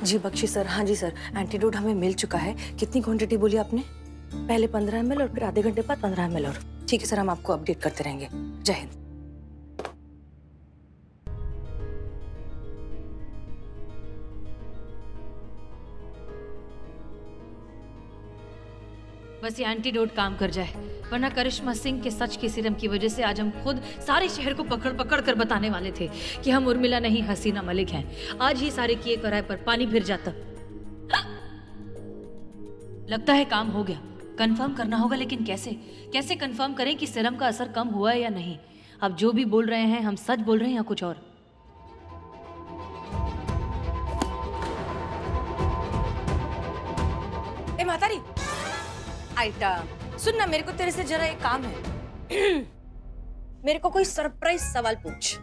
जी Bakshi sir, हाँ जी sir, antidote हमें मिल चुका है। कितनी क्वांटिटी बोली आपने? पहले 15 ml और फिर आधे घंटे बाद 15 ml और। ठीक है सर, हम आपको अपडेट करते रहेंगे। जय हिंद। बस ये एंटीडोट काम कर जाए, वरना करिश्मा सिंह के सच के सीरम की वजह से आज हम खुद सारे शहर को पकड़ पकड़ कर बताने वाले थे कि हम उर्मिला नहीं हसीना मलिक हैं। आज ही सारे किए कराए पर पानी फिर जाता। लगता है काम हो गया। कंफर्म करना होगा, लेकिन कैसे कैसे कंफर्म करें कि सीरम का असर कम हुआ है या नहीं? अब जो भी बोल रहे हैं, हम सच बोल रहे हैं या कुछ और? ए मातारी, आइटा सुन ना, मेरे को तेरे से जरा एक काम है। मेरे को कोई सरप्राइज सवाल पूछ।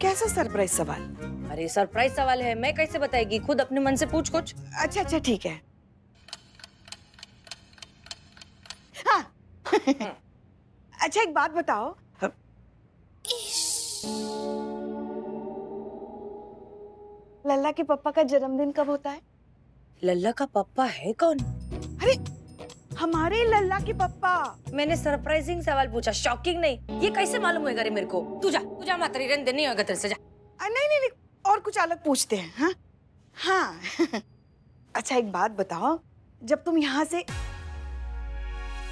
कैसा सरप्राइज सवाल? अरे सरप्राइज सवाल है, मैं कैसे बताएगी? खुद अपने मन से पूछ कुछ। अच्छा अच्छा ठीक है। हाँ। अच्छा एक बात बताओ, लल्ला के पापा का जन्मदिन कब होता है? लल्ला का पापा है कौन? अरे हमारे लल्ला के पापा। मैंने सरप्राइजिंग सवाल पूछा, शॉकिंग नहीं। ये कैसे मालूम होएगा रे मेरे को? तू जा मातारी, रहने दे, नहीं होगा तेरे से, जा। नहीं नहीं नहीं, और कुछ अलग पूछते हैं। हाँ हाँ। अच्छा एक बात बताओ, जब तुम यहाँ से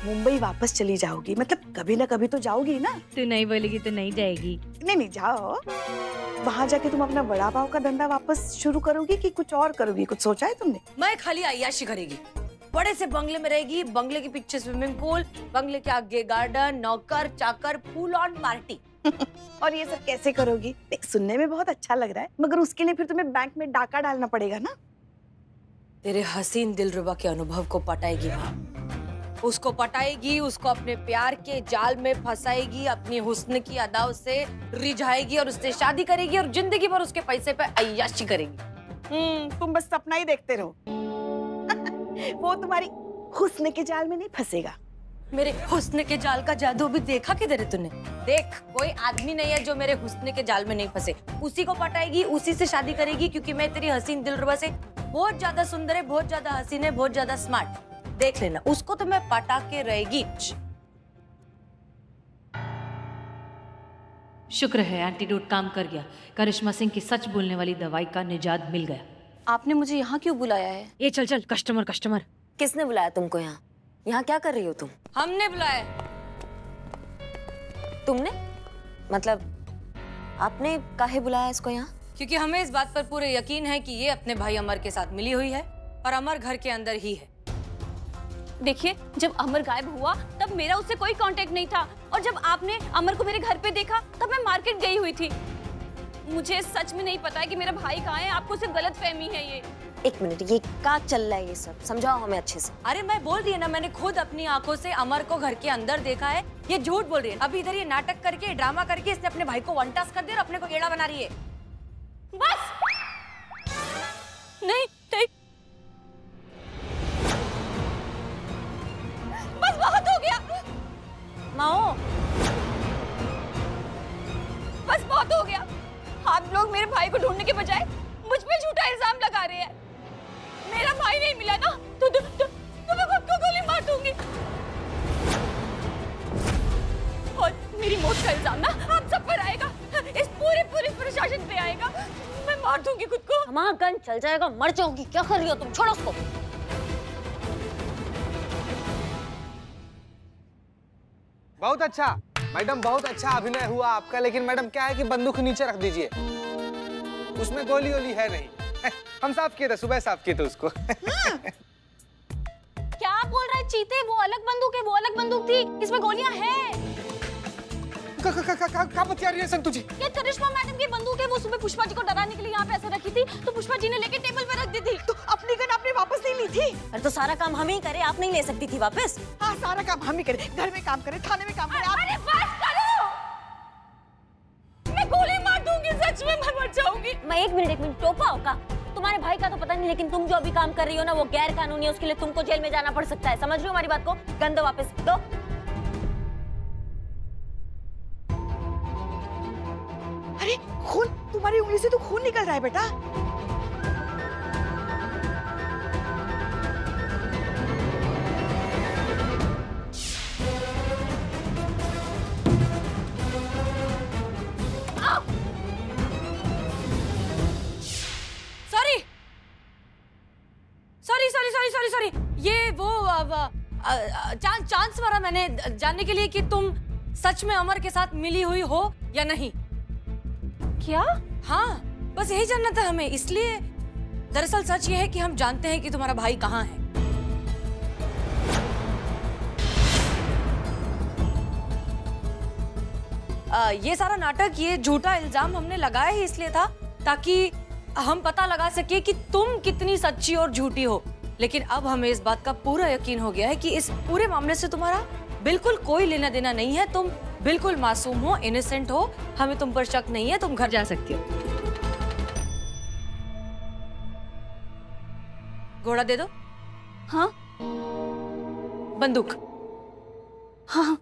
मुंबई वापस चली जाओगी, मतलब कभी ना कभी तो जाओगी ना? तू नहीं बोलेगी तो नहीं जाएगी। नहीं नहीं जाओ। वहाँ जाके तुम अपना वड़ा पाव का धंधा वापस शुरू करोगी कि कुछ और करोगी? कुछ सोचा है तुमने? मैं खाली अय्याशी करेगी। बड़े से बंगले में रहेगी, बंगले के पीछे स्विमिंग पूल, बंगले के आगे गार्डन, नौकर चाकर, फुल ऑन पार्टी। और ये सब कैसे करोगी? सुनने में बहुत अच्छा लग रहा है, मगर उसके लिए फिर तुम्हें बैंक में डाका डालना पड़ेगा ना। तेरे हसीन दिलरुबा के अनुभव को पटाएगी माँ, उसको पटाएगी, उसको अपने प्यार के जाल में फंसाएगी, अपनी हुस्न की अदाओं से रिझाएगी और उससे शादी करेगी और जिंदगी भर उसके पैसे पे अय्याशी करेगी। तुम बस सपना ही देखते रहो। वो तुम्हारी हुस्न के जाल में नहीं फंसेगा। मेरे हुस्न के जाल का जादू भी देखा किधर है तूने? देख, कोई आदमी नहीं है जो मेरे हुस्न के जाल में नहीं फंसे। उसी को पटाएगी, उसी से शादी करेगी, क्योंकि मैं तेरी हसीन दिलरुबा से बहुत ज्यादा सुंदर है, बहुत ज्यादा हसीन है, बहुत ज्यादा स्मार्ट। देख लेना, उसको तो मैं पटा के रहेगी। शुक्र है एंटीडोट काम कर गया। करिश्मा सिंह की सच बोलने वाली दवाई का निजात मिल गया। आपने मुझे यहाँ क्यों बुलाया है? ये चल चल, कस्टमर कस्टमर। किसने बुलाया तुमको यहाँ? यहाँ क्या कर रही हो तुम? हमने बुलाया। तुमने? मतलब आपने काहे बुलाया इसको यहाँ? क्योंकि हमें इस बात पर पूरे यकीन है कि ये अपने भाई अमर के साथ मिली हुई है और अमर घर के अंदर ही है। देखिए, जब अमर गायब हुआ तब मेरा उससे कोई कांटेक्ट नहीं था, और जब आपने अमर को मेरे घर पे देखा तब मैं मार्केट गई हुई थी। मुझे सच में नहीं पता है कि मेरा भाई कहाँ है। आपको सिर्फ गलतफहमी है ये। एक मिनट, ये क्या चल रहा है? ये सब समझाओ हमें अच्छे से। अरे मैं बोल रही है ना, मैंने खुद अपनी आंखों से अमर को घर के अंदर देखा है। ये झूठ बोल रही है। अभी इधर ये नाटक करके, ड्रामा करके इसने अपने भाई को वन टास्क कर दिया और अपने को एड़ा बना रही है। बस नहीं नहीं, बस बहुत हो गया माओ, बस बहुत हो गया। आप लोग मेरे भाई को ढूंढने के बजाय मुझ पे झूठा इल्जाम लगा रहे हैं। मेरा भाई नहीं मिला ना तो मैं खुद को गोली मार दूंगी, और मेरी मौत का इल्जाम ना आप सब पर आएगा, इस पूरे प्रशासन पे आएगा। मैं मार दूंगी खुद को। हमारा गन चल जाएगा, मर जाओगी। क्या कर रही हो तुम? छोड़ो उसको। बहुत अच्छा मैडम, बहुत अच्छा अभिनय हुआ आपका। लेकिन मैडम क्या है कि बंदूक नीचे रख दीजिए, उसमें गोली वोली है नहीं। हम साफ किए थे, सुबह साफ किए थे उसको। क्या बोल रहे चीते? वो अलग बंदूक है, वो अलग बंदूक थी, इसमें गोलियां हैं। क्या बतिया रही है संतु जी? ये करिश्मा मैडम की बंदूक है। वो सुबह पुष्पा जी को डराने के लिए यहाँ पे ऐसे रखी थी, तो पुष्पा जी ने लेके टेबल पे रख दी थी। तो अपनी गन आपने वापस नहीं ली थी? अरे तो सारा काम हम ही करे, आप नहीं ले सकती थी वापस? हाँ, सारा काम हम ही करे। घर में काम करे, थाने में काम करे। अरे बस करो, मैं गोली मार दूंगी। सच में मैं मर जाऊंगी। मैं एक मिनट टोपा होगा। तुम्हारे भाई का तो पता नहीं, लेकिन तुम जो अभी काम कर रही हो ना वो गैर कानूनी है। उसके लिए तुमको जेल में जाना पड़ सकता है। समझ रही हो हमारी बात को? गन दो वापस, दो। अरे खून, तुम्हारी उंगली से तो खून निकल रहा है बेटा। सॉरी, ये वो चांस मारा मैंने जानने के लिए कि तुम सच में अमर के साथ मिली हुई हो या नहीं। क्या? हाँ, बस यही जानना था हमें, इसलिए दरअसल सच ये है कि हम जानते हैं कि तुम्हारा भाई कहाँ है। ये सारा नाटक, ये झूठा इल्जाम हमने लगाया ही इसलिए था ताकि हम पता लगा सके कि तुम कितनी सच्ची और झूठी हो। लेकिन अब हमें इस बात का पूरा यकीन हो गया है कि इस पूरे मामले से तुम्हारा बिल्कुल कोई लेना देना नहीं है। तुम बिल्कुल मासूम हो, इनोसेंट हो, हमें तुम पर शक नहीं है। तुम घर जा सकती हो। घोड़ा दे दो। हाँ बंदूक। हाँ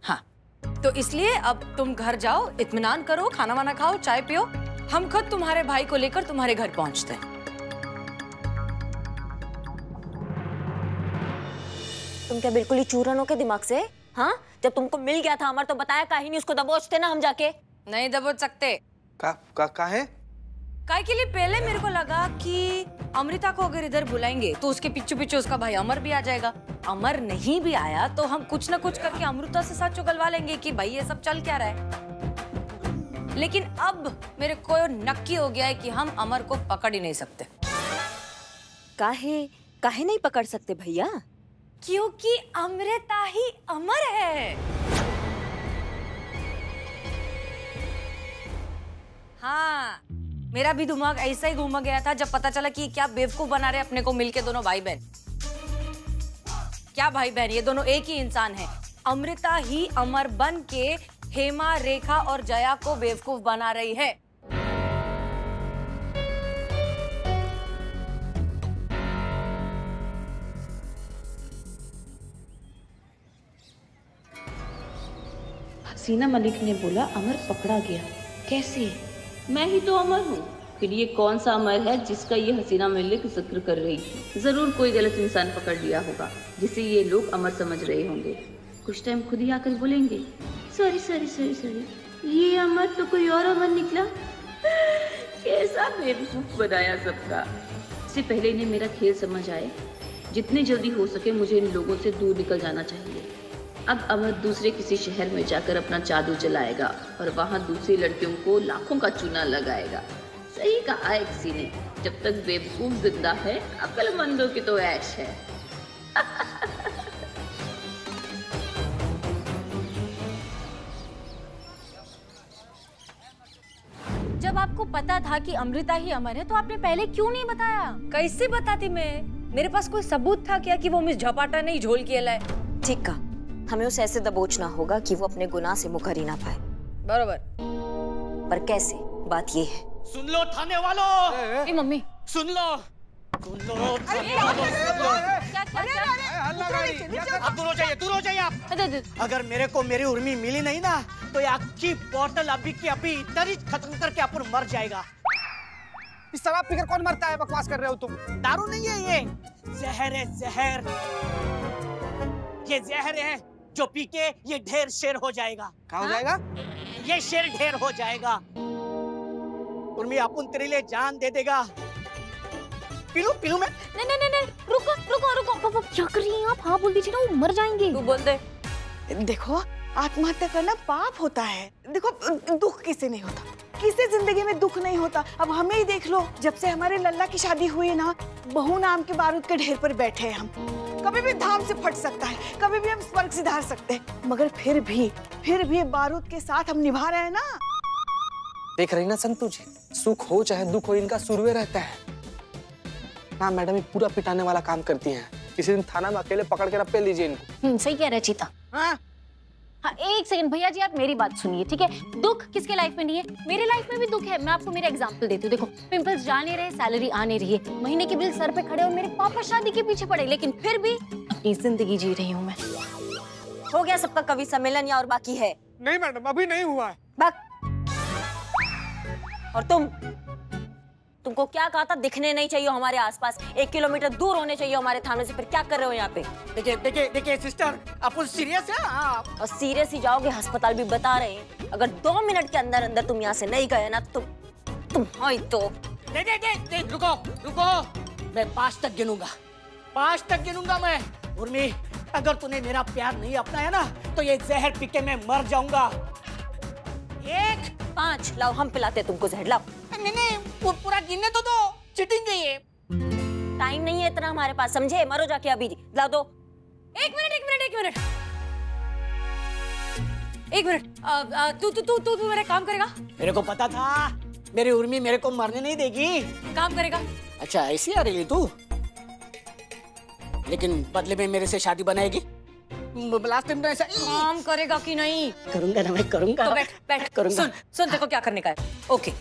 हाँ, तो इसलिए अब तुम घर जाओ, इत्मीनान करो, खाना वाना खाओ, चाय पियो। हम खुद तुम्हारे भाई को लेकर तुम्हारे घर पहुंचते हैं। तुम क्या बिल्कुल ही चूरन हो के दिमाग से? हाँ, जब तुमको मिल गया था अमर तो बताया काहे नहीं, उसको दबोचते ना हम जाके। नहीं दबोच सकते। काहे? काहे के लिए? पहले मेरे को लगा कि अमृता को अगर इधर बुलाएंगे तो उसके पीछे पीछे उसका भाई अमर भी आ जाएगा। अमर नहीं भी आया तो हम कुछ ना कुछ करके अमृता से सच उगलवा लेंगे कि भाई ये सब चल क्या रहा है। लेकिन अब मेरे को नक्की हो गया है कि हम अमर को पकड़ ही नहीं सकते। काहे नहीं पकड़ सकते भैया? क्योंकि अमृता ही अमर है। हाँ, मेरा भी दिमाग ऐसा ही घूम गया था जब पता चला कि क्या बेवकूफ बना रहे अपने को मिलके दोनों भाई बहन। क्या भाई बहन, ये दोनों एक ही इंसान है। अमृता ही अमर बन के हेमा, रेखा और जया को बेवकूफ बना रही है। हसीना मलिक ने बोला अमर पकड़ा गया। कैसे? मैं ही तो अमर हूँ। फिर ये कौन सा अमर है जिसका ये हसीना मलिक जिक्र कर रही थी? जरूर कोई गलत इंसान पकड़ लिया होगा जिसे ये लोग अमर समझ रहे होंगे। कुछ टाइम खुद ही आकर बोलेंगे सॉरी सॉरी सॉरी सॉरी, ये अमर तो कोई और अमर निकला। कैसा बेवकूफ बनाया सबका। इससे पहले इन्हें मेरा खेल समझ आए, जितने जल्दी हो सके मुझे इन लोगों से दूर निकल जाना चाहिए। अब अमर दूसरे किसी शहर में जाकर अपना जादू चलाएगा और वहां दूसरी लड़कियों को लाखों का चूना लगाएगा। सही कहा है किसी ने, जब तक बेवकूफ जिंदा है अक्लमंदों की तो ऐश है। जब आपको पता था कि अमृता ही अमर है तो आपने पहले क्यों नहीं बताया? कैसे बताती मैं? मेरे पास कोई सबूत था क्या कि वो मिस झपाटा नहीं झोल के लाए? ठीक कहा, हमें उसे ऐसे दबोचना होगा कि वो अपने गुनाह से मुकर ही ना पाए। बरोबर। पर कैसे? बात ये है। सुन लो थाने वालों, मम्मी सुन लो, सुन लो थाने वालों, सुन लो। आप दूर हो जाइए, दूर हो जाइए आप। अगर मेरे को मेरी उर्मी मिली नहीं ना तो ये अच्छी बोतल अभी की अभी इधर ही खत्म करके अपन मर जाएगा। इस शराब पीकर कौन मरता है? बकवास कर रहे हो तुम। दारू नहीं है ये, जहर है जहर। ये जहर है जो पी के ये ढेर शेर हो जाएगा। क्या हो जाएगा? ये शेर ढेर हो जाएगा। उर्मी अपन तेरे लिए जान दे देगा। पीलू पीलू मैं? नहीं नहीं नहीं, रुको रुको रुको, पापा क्या कर रही हैं आप? हाँ बोल दीजिए ना, वो मर जाएंगे। तू बोल दे। देखो, आत्महत्या करना पाप होता है। देखो, दुख किसे नहीं होता, किसी जिंदगी में दुख नहीं होता। अब हमें ही देख लो, जब से हमारे लल्ला की शादी हुई है ना, बहू नाम के बारूद के ढेर पर बैठे हैं हम। कभी भी धाम से फट सकता है, कभी भी हम स्वर्ग सिधार सकते हैं, मगर फिर भी बारूद के साथ हम निभा रहे हैं ना। देख रही ना संतू जी, सुख हो चाहे दुख हो, इनका सुरवे रहता है ना। मैडम ये पूरा पिटाने वाला काम करती हैं। किसी दिन थाना में अकेले पकड़ के रप्पे लीजिए इनको। सही कह रहे चीता। हाँ? हाँ, एक सेकंड भैया जी, आप मेरी बात सुनिए, ठीक है? दुख किसके लाइफ में नहीं है? मेरे लाइफ में भी दुख है। मैं आपको मेरा एग्जांपल देती हूँ। देखो, पिंपल्स जा नहीं रहे, सैलरी आ नहीं रही है, महीने के बिल सर पे खड़े और मेरे पापा शादी के पीछे पड़े, लेकिन फिर भी अपनी जिंदगी जी रही हूँ मैं। हो गया सबका कवि सम्मेलन या और बाकी है? नहीं मैडम, अभी नहीं हुआ है। बक। और तुमको क्या कहा था? दिखने नहीं चाहिए हमारे आसपास, 1 किलोमीटर दूर होने चाहिए हमारे थाने से। फिर क्या कर रहे हो यहाँ पे? देखिए देखिए देखिए सिस्टर, अपन सीरियस है। और सीरियस ही जाओगे, अस्पताल भी बता रहे हैं। अगर 2 मिनट के अंदर अंदर तुम यहाँ से नहीं गए ना तो तुम हाँ तो दे, रुको रुको, मैं 5 तक गिनूंगा। 5 तक गिनूंगा मैं। उर्मी, अगर तूने मेरा प्यार नहीं अपनाया ना तो ये जहर पी के मैं मर जाऊंगा। 1 5 लाओ, हम पिलाते तुमको जहर, लाओ। नहीं, पूरा गिनने तो दो, चिटिंग है ये। टाइम नहीं है इतना हमारे पास, समझे? मरो जाके अभी, लाओ दो। एक मिनट तू मेरा काम करेगा? मेरे को पता था मेरी उर्मी मेरे को मरने नहीं देगी। काम करेगा? अच्छा ऐसी आ रही है तू, लेकिन बदले में मेरे से शादी बनाएगी? लास्ट टाइम तो ऐसा काम करेगा कि नहीं? करूंगा ना, मैं करूंगा। तो बैठ करूंगा। सुन देखो क्या करने का है। ओके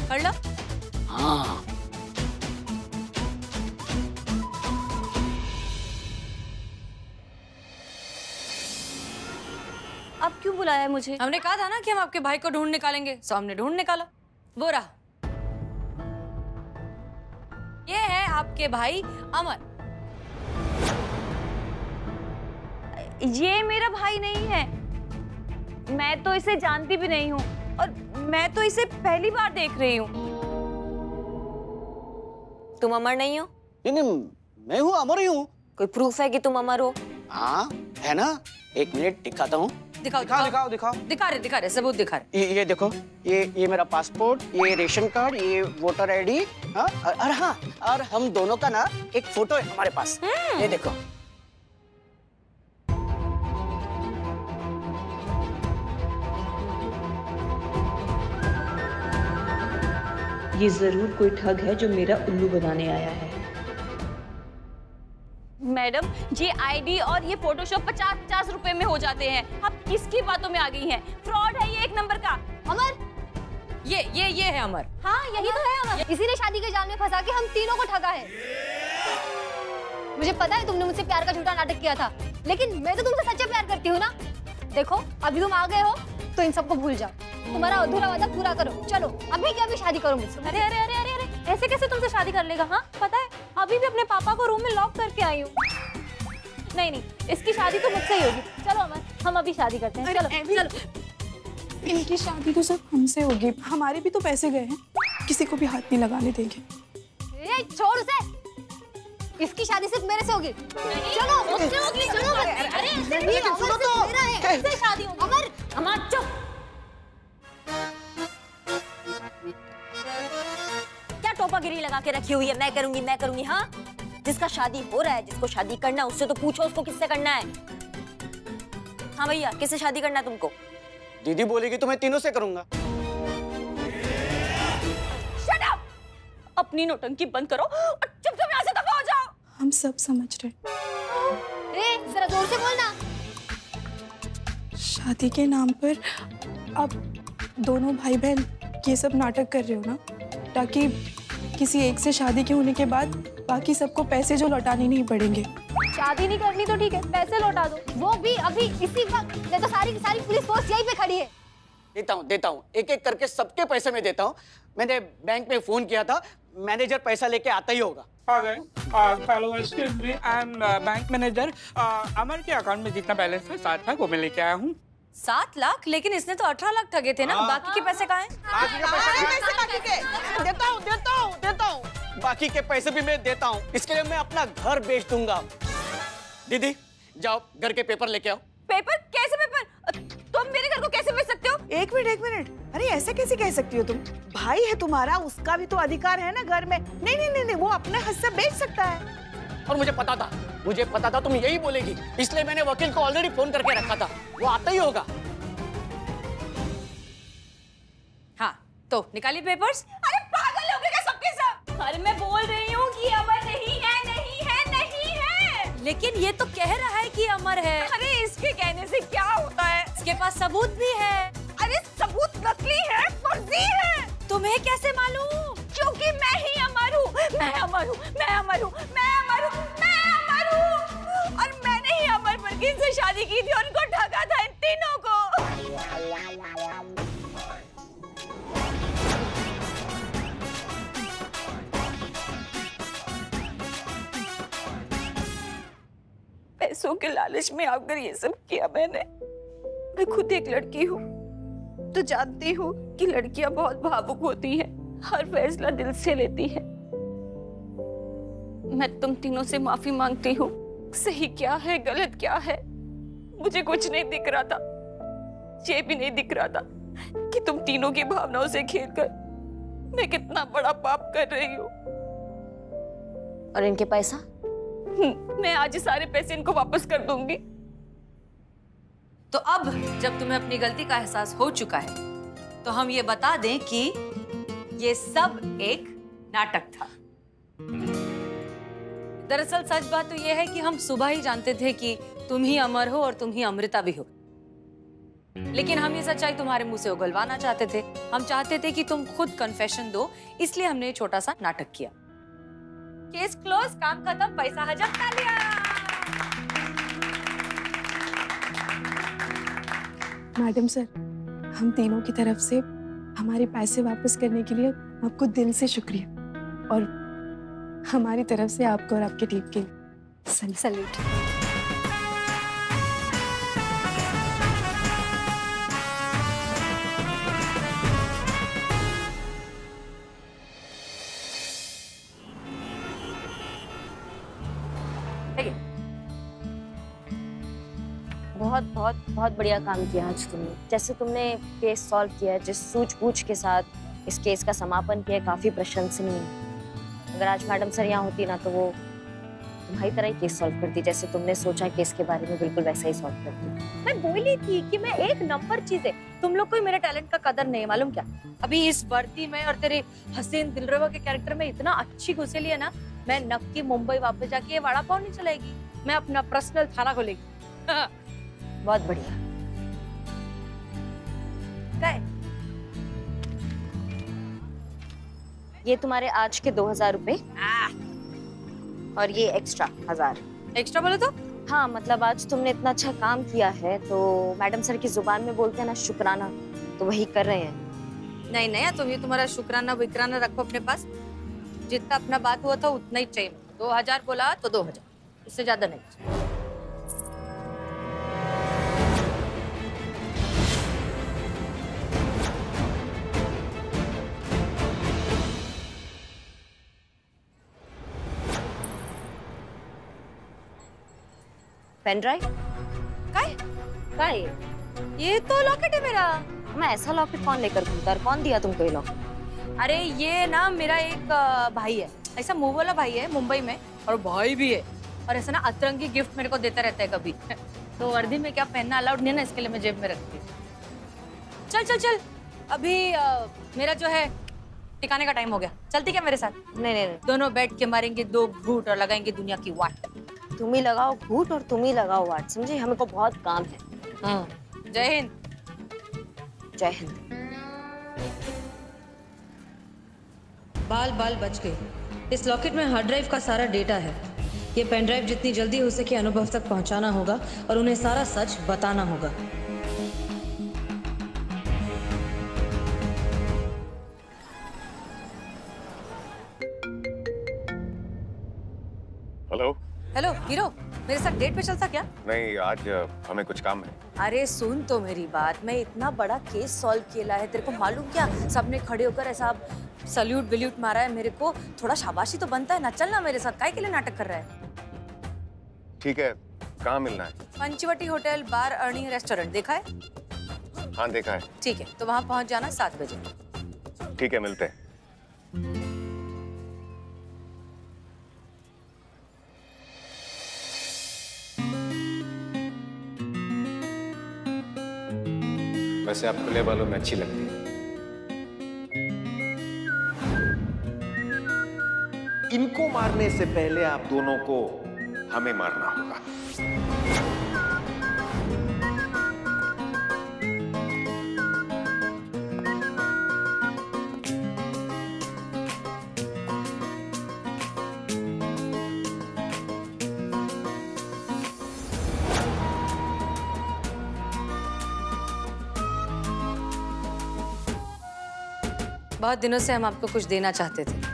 कर लो। हाँ अब क्यों बुलाया है मुझे? हमने कहा था ना कि हम आपके भाई को ढूंढ निकालेंगे, सो हमने ढूंढ निकाला। वो रहा, ये है आपके भाई अमर। ये मेरा भाई नहीं है, मैं तो इसे जानती भी नहीं हूँ और मैं तो इसे पहली बार देख रही हूँ। तुम अमर नहीं हो? नहीं, मैं हूँ, अमर ही हूँ। कोई प्रूफ है कि तुम अमर हो? हाँ है ना, 1 मिनट दिखाता हूँ। दिखा रहे सबूत दिखा रहे। ये देखो, ये मेरा पासपोर्ट, ये रेशन कार्ड, ये वोटर आईडी। हाँ और हम दोनों का ना एक फोटो है हमारे पास, ये देखो। ये जरूर कोई ठग है जो मेरा उल्लू बनाने आया है। मैडम, ये आईडी और ये फोटोशॉप 50-50 रुपए में हो जाते हैं। आप किसकी बातों में आ गई हैं? फ्रॉड है ये, 1 नंबर का। अमर, ये है अमर। हाँ यही तो है अमर। इसी ने शादी के जाल में फंसा के हम तीनों को ठगा है। मुझे पता है तुमने मुझसे प्यार का झूठा नाटक किया था, लेकिन मैं तो तुमसे सच्चा प्यार करती हूँ ना। देखो अभी तुम आ गए हो तो इन सबको भूल जाओ, तुम्हारा अधूरा वादा पूरा करो। चलो अभी क्या अभी शादी करो मुझसे। अरे अरे अरे अरे अरे, ऐसे कैसे तुमसे शादी कर लेगा? हाँ पता है, अभी भी अपने पापा को रूम में लॉक करके आई हूँ। नहीं, इसकी शादी तो मुझसे ही होगी। चलो अमर, हम अभी शादी करते हैं। चलो। इनकी शादी तो सब हमसे होगी, हमारे भी तो पैसे गए हैं, किसी को भी हाथ नहीं लगाने देंगे। छोड़ उसे, इसकी शादी सिर्फ मेरे से होगी। चलो मुझसे होगी। चलो अरे सुनो तो, मेरा शादी होगी। अमर चुप। क्या टोपागिरी लगा के रखी हुई है? मैं करूंगी। हाँ, जिसका शादी हो रहा है, जिसको शादी करना है, उससे तो पूछो उसको किससे करना है। हाँ भैया, किससे शादी करना है तुमको? दीदी बोलेगी तो मैं तीनों से करूंगा। Shut up! अपनी नौटंकी बंद करो और चुपचाप यहाँ से दफा हो जाओ। हम सब समझ रहे। जरा जोर से बोलना। शादी के नाम पर आप दोनों भाई बहन ये सब नाटक कर रहे हो ना, ताकि किसी एक से शादी के होने के बाद बाकी सबको पैसे जो लौटाने नहीं पड़ेंगे। शादी नहीं करनी तो ठीक है, पैसे लौटा दो, वो भी अभी इसी वक्त। नहीं तो सारी पुलिस फोर्स यहीं पे खड़ी है। देता हूँ, एक करके सबके पैसे में देता हूँ। मैंने बैंक में फोन किया था, मैनेजर पैसा लेके आता ही होगा। Hello excuse me, I am bank manager. Amar के अकाउंट में जितना बैलेंस है 7 लाख वो मैं लेके आया हूँ। 7 लाख? लेकिन इसने तो 18 लाख ठगे थे ना, बाकी के पैसे कहाँ हैं? देता हूँ। बाकी के पैसे भी मैं देता हूँ। इसके लिए मैं अपना घर बेच दूंगा। दीदी जाओ घर के पेपर लेके आओ। पेपर? कैसे पेपर? तुम मेरे घर को कैसे बेच सकते हो? एक मिनट, अरे ऐसे कैसे कह सकती हो तुम? भाई है तुम्हारा, उसका भी तो अधिकार है ना घर में। नहीं, वो अपने हद से बेच सकता है। और मुझे पता था तुम यही बोलेगी, इसलिए मैंने वकील को ऑलरेडी फोन करके रखा था, वो आता ही होगा। हाँ तो निकालिए पेपर्स। अरे पागल हो गए क्या सबके सब? अरे मैं बोल रही हूँ कि अमर नहीं है। लेकिन ये तो कह रहा है कि अमर है। अरे इसके कहने से क्या होता है? इसके पास सबूत भी है। अरे सबूत नकली है, फर्जी है। तुम्हें कैसे मालूम? क्योंकि मैं ही अमर हूँ। और मैंने ही अमर परकीन से शादी की थी और उनको ठगा था, इन तीनों को। पैसों के लालच में आकर ये सब किया मैंने। मैं खुद एक लड़की हूँ, तो जानती हूँ कि लड़कियां बहुत भावुक होती हैं, हर फैसला दिल से लेती हैं। मैं तुम तीनों से माफी मांगती हूँ। सही क्या है, गलत क्या है, मुझे कुछ नहीं दिख रहा था। ये भी नहीं दिख रहा था कि तुम तीनों की भावनाओं से खेलकर मैं कितना बड़ा पाप कर रही हूँ। और इनके पैसा? मैं आज ही सारे पैसे इनको वापस कर दूंगी। तो अब जब तुम्हें अपनी गलती का एहसास हो चुका है, तो हम ये बता दें कि ये सब एक नाटक था। दरअसल सच बात तो ये है कि हम सुबह ही जानते थे कि तुम ही अमर हो और तुम ही अमृता भी हो, लेकिन हम ये सच्चाई तुम्हारे मुंह से उगलवाना चाहते थे। हम चाहते थे कि तुम खुद कन्फेशन दो, इसलिए हमने छोटा सा नाटक किया। केस क्लोज, काम खत्म, पैसा हजम, तालियां। मैडम सर, हम तीनों की तरफ से हमारे पैसे वापस करने के लिए आपको दिल से शुक्रिया, और हमारी तरफ से आपको और आपकी टीम के लिए सैल्यूट। बहुत बहुत बहुत बढ़िया काम किया आज तुमने। जैसे तुमने केस सॉल्व किया, जिस सूझबूझ के साथ इस केस का समापन किया, काफी प्रशंसनीय है। अगर आज मैडम सर यहाँ होती ना, तो वो तुम्हारी तरह ही केस सॉल्व करती, जैसे तुमने सोचा केस के बारे में बिल्कुल वैसा ही सॉल्व करती। मैं बोली थी कि मैं एक नंबर चीज है, तुम लोग को मेरे टैलेंट का कदर नहीं है, मालूम क्या? अभी इस वर्दी में और तेरे हसीन दिलरुबा के कैरेक्टर में इतना अच्छी घुसेली है ना, मैं नक्की मुंबई वापस जाके ये वड़ा पाव नहीं चलाएगी, मैं अपना पर्सनल थाना खोलेगी। बहुत बढ़िया। ये तुम्हारे आज के 2000 रुपए, और ये एक्स्ट्रा 1000। एक्स्ट्रा बोले तो? हाँ, मतलब आज तुमने इतना अच्छा काम किया है, तो मैडम सर की जुबान में बोलते हैं ना शुक्राना, तो वही कर रहे हैं। नहीं नहीं, तुम ये तुम्हारा शुक्राना विक्राना रखो अपने पास। जितना अपना बात हुआ था उतना ही चाहिए। 2000 बोला तो 2000, इससे ज्यादा नहीं। Pen drive? काय? ये तो लॉकेट है मेरा। मैं ऐसा लॉकेट कौन लेकर घूमता है? कौन दिया तुमको ये लॉकेट? अरे ये ना मेरा एक भाई है, ऐसा मुंह वाला भाई है मुंबई में, और भाई भी है, और ऐसा ना अतरंगी गिफ्ट मेरे को देता रहता है कभी। तो वर्दी में क्या पहनना अलाउड नहीं है ना, इसके लिए मैं जेब में रखती हूँ। चल चल चल, अभी मेरा जो है टिकाने का टाइम हो गया। चलती क्या मेरे साथ? नहीं नहीं नहीं, दोनों बैठ के मारेंगे 2 घूंट और लगाएंगे दुनिया की वाट। तुम ही लगाओ घूंट और तुम ही लगाओ वाट, समझे? हमें को बहुत काम है। जय हिंद। जय हिंद। बाल बाल बच गए। इस लॉकेट में हार्ड ड्राइव का सारा डेटा है। ये पेन ड्राइव जितनी जल्दी हो सके अनुभव तक पहुंचाना होगा और उन्हें सारा सच बताना होगा। हेलो हेलो हीरो, मेरे साथ डेट पे चलता क्या? नहीं, आज हमें कुछ काम है। अरे सुन तो मेरी बात, मैं इतना बड़ा केस सॉल्व किया है, तेरे को मालूम क्या? सबने खड़े होकर ऐसा सल्यूट बिल्यूट मारा है मेरे को, थोड़ा शाबाशी तो बनता है ना। चल ना मेरे साथ, काहे के लिए नाटक कर रहा है? ठीक है, कहाँ मिलना है? पंचवटी होटल बार अर्निंग रेस्टोरेंट, देखा है? हाँ देखा है। ठीक है, तो वहाँ पहुँच जाना 7 बजे। ठीक है, मिलते हैं। वैसे आप खुले बालों में अच्छी लगती है। इनको मारने से पहले आप दोनों को हमें मारना होगा। बहुत दिनों से हम आपको कुछ देना चाहते थे।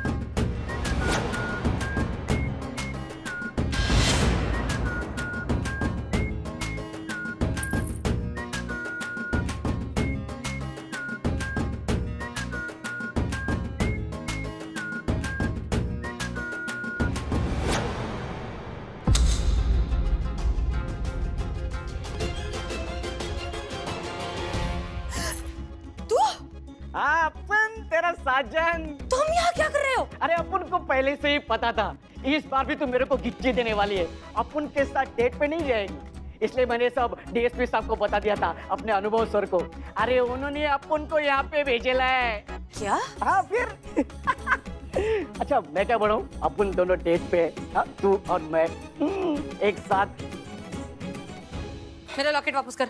साजन। तुम यहाँ क्या कर रहे हो? अरे अपन को पहले से ही पता था इस बार भी तुम मेरे को गिच्ची देने वाली है। अपन के साथ डेट पे नहीं जाएगी, इसलिए मैंने सब डीएसपी साहब को बता दिया था, अपने अनुभव सर को। अरे उन्होंने अपन को यहाँ पे भेजेला है। क्या? हाँ फिर अच्छा मैं क्या बोलूं, अपन दोनों डेट पे, हाँ, तू और मैं एक साथ। मेरा लॉकेट वापस कर।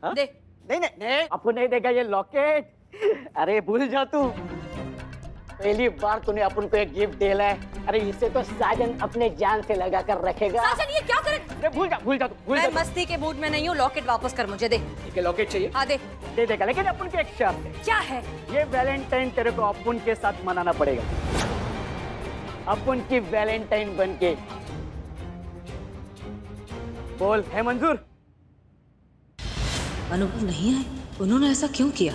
हाँ? दे। नहीं अपन नहीं देगा ये लॉकेट। अरे भूल जा तू, पहली बार तूने अपन को एक गिफ्ट दिया है। अरे इसे तो साजन अपने जान से लगा कर रखेगा। साजन ये क्या करे? अरे भूल जा तू, भूल जा। मैं मस्ती के मूड में नहीं हूँ, लॉकेट वापस कर मुझे। दे। ठीक है लॉकेट चाहिए? हाँ दे। दे देगा, लेकिन अपन की एक शर्त है। क्या है? ये वैलेंटाइन तेरे को अपन के साथ मनाना पड़ेगा, अपन की वैलेंटाइन बनके। बोल है मंजूर? अनुभव नहीं आए, उन्होंने ऐसा क्यों किया?